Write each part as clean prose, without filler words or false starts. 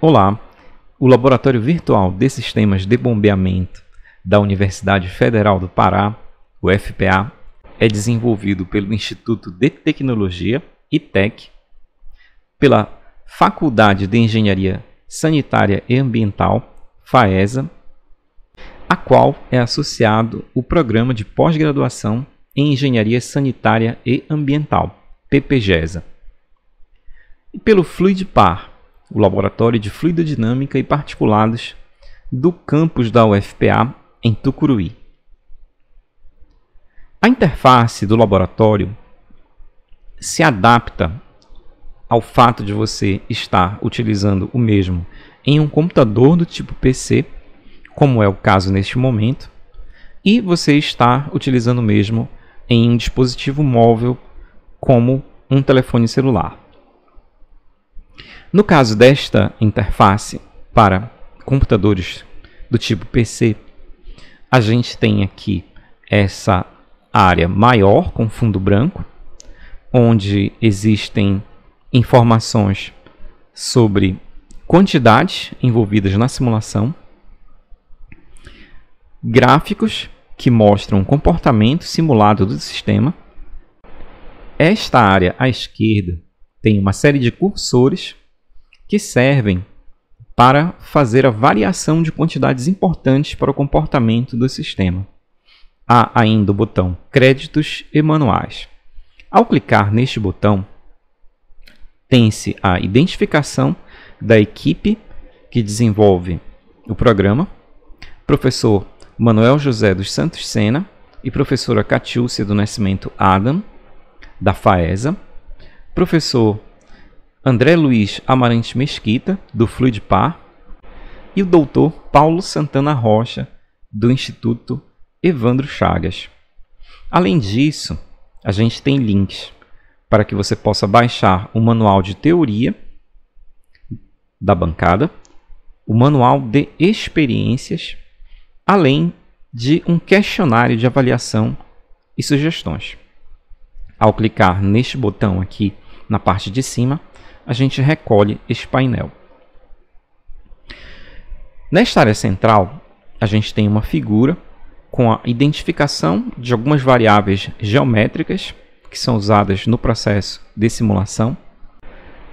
Olá, o Laboratório Virtual de Sistemas de Bombeamento da Universidade Federal do Pará, o FPA, é desenvolvido pelo Instituto de Tecnologia, ITEC, pela Faculdade de Engenharia Sanitária e Ambiental, FAESA, a qual é associado o Programa de Pós-Graduação em Engenharia Sanitária e Ambiental, PPGESA, e pelo Fluidpar, o Laboratório de Fluidodinâmica e Particulados do campus da UFPA, em Tucuruí. A interface do laboratório se adapta ao fato de você estar utilizando o mesmo em um computador do tipo PC, como é o caso neste momento, e você está utilizando o mesmo em um dispositivo móvel, como um telefone celular. No caso desta interface para computadores do tipo PC, a gente tem aqui essa área maior com fundo branco, onde existem informações sobre quantidades envolvidas na simulação, gráficos que mostram o comportamento simulado do sistema. Esta área à esquerda tem uma série de cursores que servem para fazer a variação de quantidades importantes para o comportamento do sistema. Há ainda o botão Créditos e Manuais. Ao clicar neste botão, tem-se a identificação da equipe que desenvolve o programa, professor Manuel José dos Santos Sena e professora Catiúcia do Nascimento Adam, da FAESA, professor André Luiz Amarante Mesquita, do Fluidpar, e o doutor Paulo Santana Rocha, do Instituto Evandro Chagas. Além disso, a gente tem links para que você possa baixar o manual de teoria da bancada, o manual de experiências, além de um questionário de avaliação e sugestões. Ao clicar neste botão aqui na parte de cima, a gente recolhe este painel. Nesta área central, a gente tem uma figura com a identificação de algumas variáveis geométricas que são usadas no processo de simulação.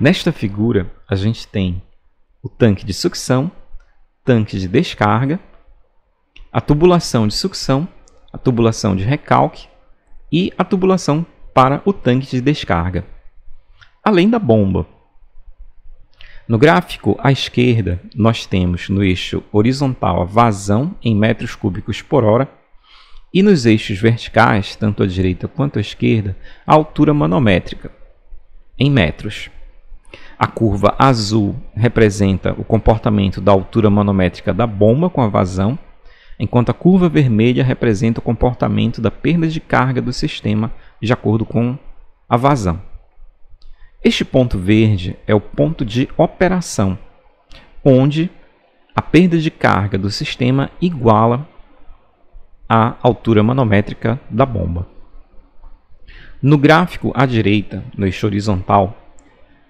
Nesta figura, a gente tem o tanque de sucção, tanque de descarga, a tubulação de sucção, a tubulação de recalque e a tubulação para o tanque de descarga, além da bomba. No gráfico à esquerda, nós temos no eixo horizontal a vazão em metros cúbicos por hora e nos eixos verticais, tanto à direita quanto à esquerda, a altura manométrica, em metros. A curva azul representa o comportamento da altura manométrica da bomba com a vazão, enquanto a curva vermelha representa o comportamento da perda de carga do sistema de acordo com a vazão. Este ponto verde é o ponto de operação, onde a perda de carga do sistema iguala a altura manométrica da bomba. No gráfico à direita, no eixo horizontal,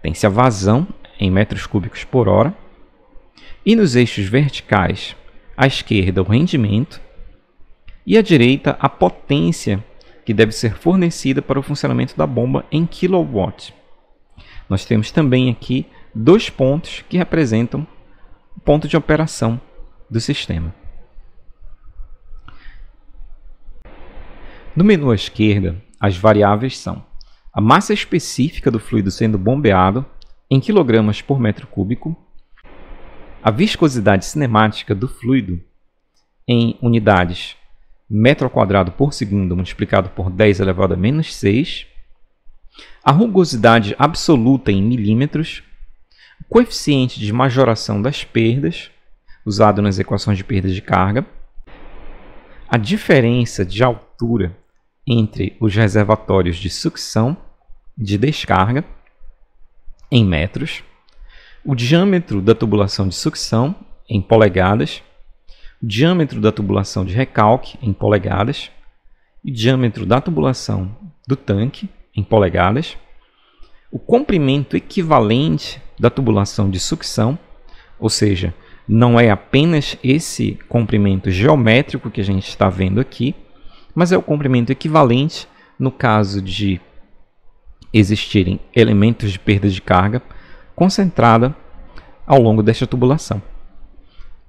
tem-se a vazão em metros cúbicos por hora, e nos eixos verticais, à esquerda, o rendimento, e à direita, a potência que deve ser fornecida para o funcionamento da bomba em kW. Nós temos também aqui dois pontos que representam o ponto de operação do sistema. No menu à esquerda, as variáveis são a massa específica do fluido sendo bombeado em quilogramas por metro cúbico, a viscosidade cinemática do fluido em unidades metro ao quadrado por segundo multiplicado por 10 elevado a menos 6, a rugosidade absoluta em milímetros, o coeficiente de majoração das perdas, usado nas equações de perda de carga, a diferença de altura entre os reservatórios de sucção e de descarga, em metros, o diâmetro da tubulação de sucção, em polegadas, o diâmetro da tubulação de recalque, em polegadas, e o diâmetro da tubulação do tanque, em polegadas, o comprimento equivalente da tubulação de sucção, Ou seja, não é apenas esse comprimento geométrico que a gente está vendo aqui, mas é o comprimento equivalente no caso de existirem elementos de perda de carga concentrada ao longo desta tubulação.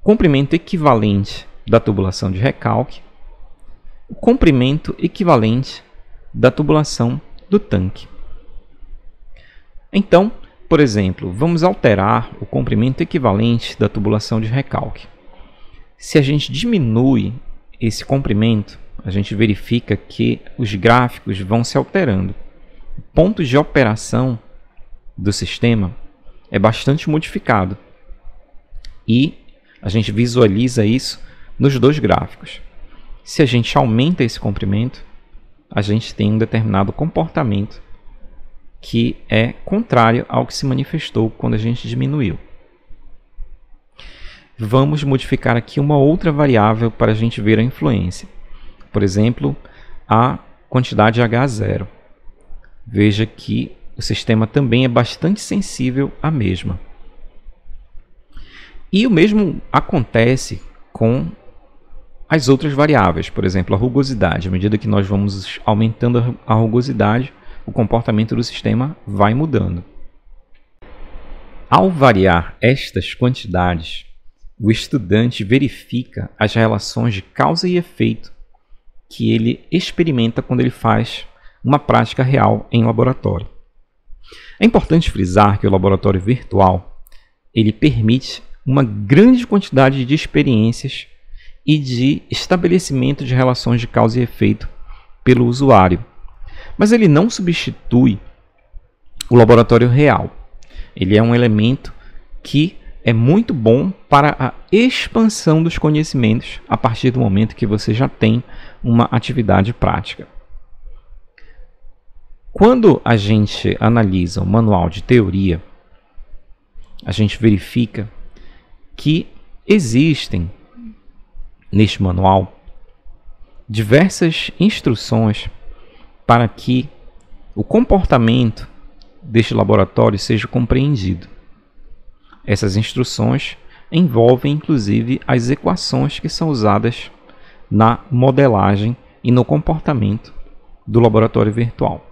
Comprimento equivalente da tubulação de recalque, o comprimento equivalente da tubulação do tanque. Então, por exemplo, vamos alterar o comprimento equivalente da tubulação de recalque. Se a gente diminui esse comprimento, a gente verifica que os gráficos vão se alterando. O ponto de operação do sistema é bastante modificado e a gente visualiza isso nos dois gráficos. Se a gente aumenta esse comprimento, a gente tem um determinado comportamento que é contrário ao que se manifestou quando a gente diminuiu. Vamos modificar aqui uma outra variável para a gente ver a influência. Por exemplo, a quantidade H0. Veja que o sistema também é bastante sensível à mesma. E o mesmo acontece com as outras variáveis, por exemplo, a rugosidade. À medida que nós vamos aumentando a rugosidade, o comportamento do sistema vai mudando. Ao variar estas quantidades, o estudante verifica as relações de causa e efeito que ele experimenta quando ele faz uma prática real em laboratório. É importante frisar que o laboratório virtual ele permite uma grande quantidade de experiências e de estabelecimento de relações de causa e efeito pelo usuário. Mas ele não substitui o laboratório real. Ele é um elemento que é muito bom para a expansão dos conhecimentos a partir do momento que você já tem uma atividade prática. Quando a gente analisa o manual de teoria, a gente verifica que existem neste manual diversas instruções para que o comportamento deste laboratório seja compreendido. Essas instruções envolvem inclusive as equações que são usadas na modelagem e no comportamento do laboratório virtual.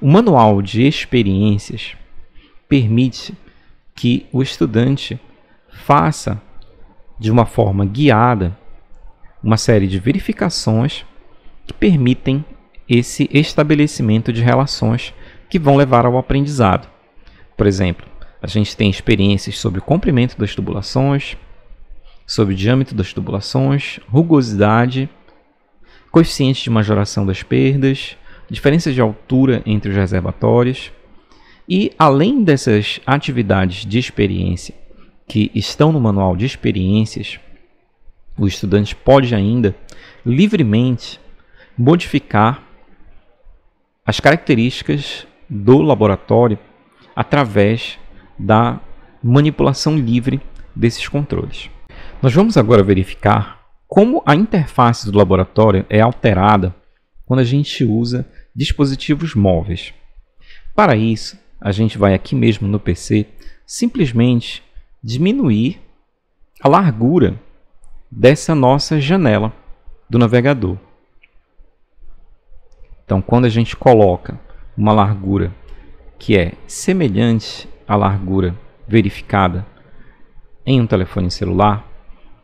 O manual de experiências permite que o estudante faça de uma forma guiada uma série de verificações que permitem esse estabelecimento de relações que vão levar ao aprendizado. Por exemplo, a gente tem experiências sobre o comprimento das tubulações, sobre o diâmetro das tubulações, rugosidade, coeficiente de majoração das perdas, diferença de altura entre os reservatórios. E, além dessas atividades de experiência que estão no manual de experiências, o estudante pode ainda livremente modificar as características do laboratório através da manipulação livre desses controles. Nós vamos agora verificar como a interface do laboratório é alterada quando a gente usa dispositivos móveis. Para isso, a gente vai aqui mesmo no PC simplesmente diminuir a largura dessa nossa janela do navegador. Então, quando a gente coloca uma largura que é semelhante à largura verificada em um telefone celular,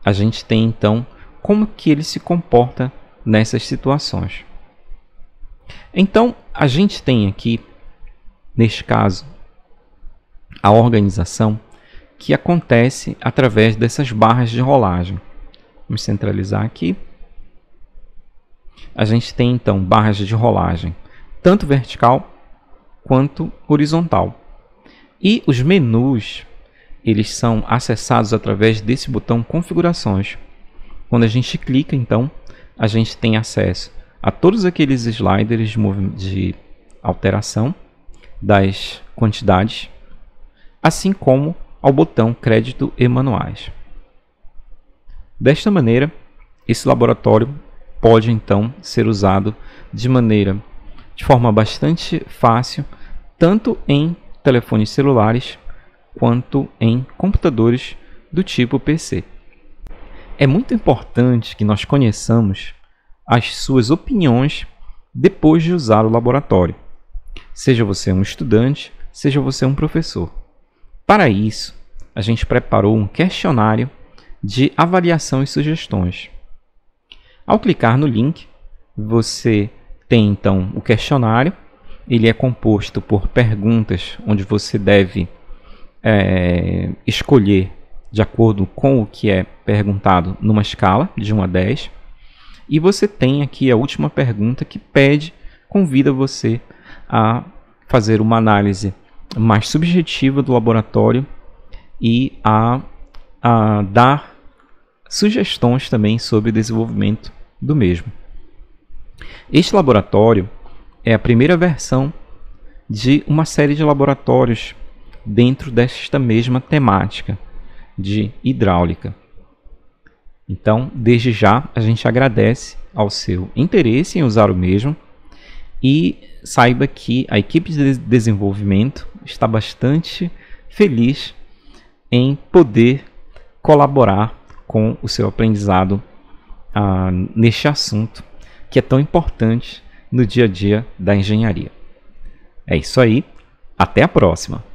a gente tem então como que ele se comporta nessas situações. Então, a gente tem aqui, neste caso, a organização que acontece através dessas barras de rolagem. Vamos centralizar aqui. A gente tem então barras de rolagem, tanto vertical quanto horizontal. E os menus, eles são acessados através desse botão configurações. Quando a gente clica, então, a gente tem acesso a todos aqueles sliders de alteração das quantidades, assim como ao botão crédito e manuais. Desta maneira, esse laboratório pode então ser usado de forma bastante fácil, tanto em telefones celulares quanto em computadores do tipo PC. É muito importante que nós conheçamos as suas opiniões depois de usar o laboratório, seja você um estudante, seja você um professor. Para isso, a gente preparou um questionário de avaliação e sugestões. Ao clicar no link, você tem então o questionário. Ele é composto por perguntas onde você deve escolher de acordo com o que é perguntado numa escala de 1 a 10. E você tem aqui a última pergunta que convida você a fazer uma análise mais subjetiva do laboratório e a dar sugestões também sobre o desenvolvimento do mesmo. Este laboratório é a primeira versão de uma série de laboratórios dentro desta mesma temática de hidráulica. Então, desde já, a gente agradece ao seu interesse em usar o mesmo e saiba que a equipe de desenvolvimento está bastante feliz em poder colaborar com o seu aprendizado neste assunto que é tão importante no dia a dia da engenharia. É isso aí, até a próxima!